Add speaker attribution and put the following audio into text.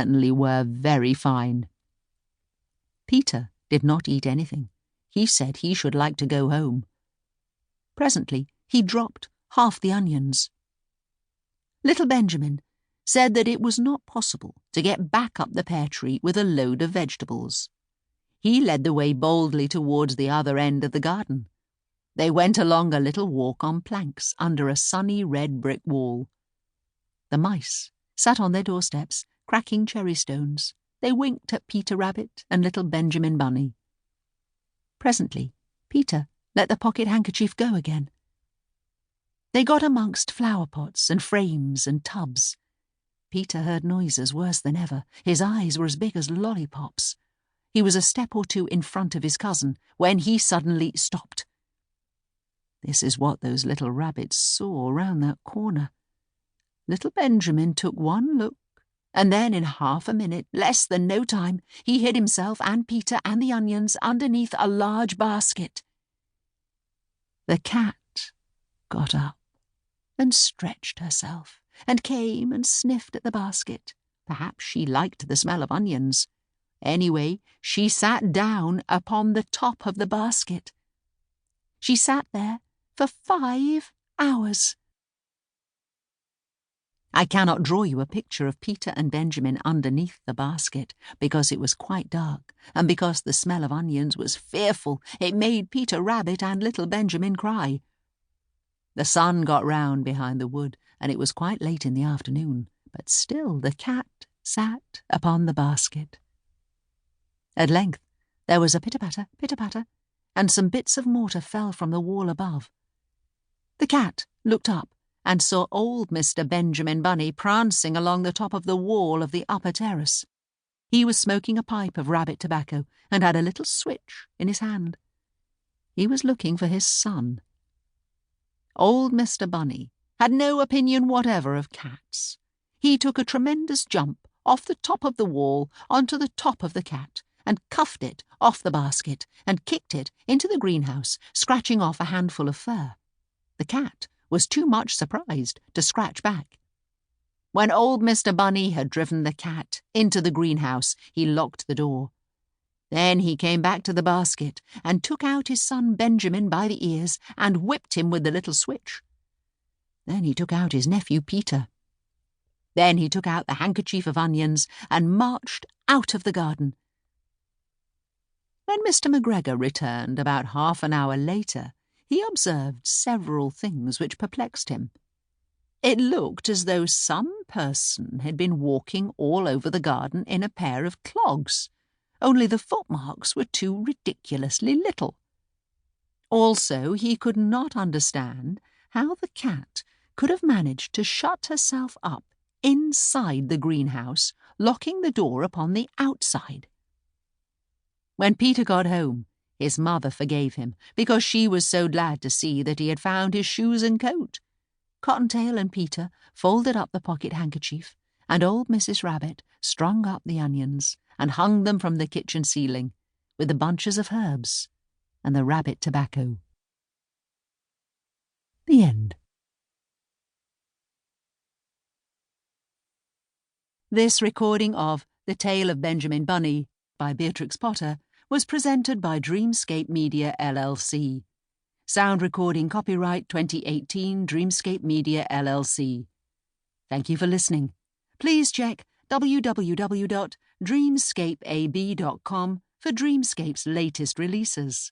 Speaker 1: certainly were very fine. Peter did not eat anything. He said he should like to go home. Presently he dropped half the onions. Little Benjamin said that it was not possible to get back up the pear tree with a load of vegetables. He led the way boldly towards the other end of the garden. They went along a little walk on planks under a sunny red brick wall. The mice sat on their doorsteps, cracking cherry stones. They winked at Peter Rabbit and little Benjamin Bunny. Presently, Peter let the pocket handkerchief go again. They got amongst flower pots and frames and tubs. Peter heard noises worse than ever. His eyes were as big as lollipops. He was a step or two in front of his cousin when he suddenly stopped. This is what those little rabbits saw round that corner. Little Benjamin took one look, and then in half a minute, less than no time, he hid himself and Peter and the onions underneath a large basket. The cat got up and stretched herself and came and sniffed at the basket. Perhaps she liked the smell of onions. Anyway, she sat down upon the top of the basket. She sat there for 5 hours. I cannot draw you a picture of Peter and Benjamin underneath the basket, because it was quite dark, and because the smell of onions was fearful. It made Peter Rabbit and little Benjamin cry. The sun got round behind the wood, and it was quite late in the afternoon, but still the cat sat upon the basket. At length there was a pitter-patter, and some bits of mortar fell from the wall above. The cat looked up and saw old Mr. Benjamin Bunny prancing along the top of the wall of the upper terrace. He was smoking a pipe of rabbit tobacco and had a little switch in his hand. He was looking for his son. Old Mr. Bunny had no opinion whatever of cats. He took a tremendous jump off the top of the wall onto the top of the cat and cuffed it off the basket and kicked it into the greenhouse, scratching off a handful of fur. The cat was too much surprised to scratch back. When old Mr. Bunny had driven the cat into the greenhouse, he locked the door. Then he came back to the basket and took out his son Benjamin by the ears and whipped him with the little switch. Then he took out his nephew Peter. Then he took out the handkerchief of onions and marched out of the garden. When Mr. McGregor returned about half an hour later, he observed several things which perplexed him. It looked as though some person had been walking all over the garden in a pair of clogs, only the footmarks were too ridiculously little. Also, he could not understand how the cat could have managed to shut herself up inside the greenhouse, locking the door upon the outside. When Peter got home, his mother forgave him, because she was so glad to see that he had found his shoes and coat. Cottontail and Peter folded up the pocket handkerchief, and old Mrs. Rabbit strung up the onions and hung them from the kitchen ceiling, with the bunches of herbs and the rabbit tobacco. The end. This recording of The Tale of Benjamin Bunny by Beatrix Potter was presented by Dreamscape Media LLC. Sound recording copyright 2018 Dreamscape Media LLC. Thank you for listening. Please check www.dreamscapeab.com for Dreamscape's latest releases.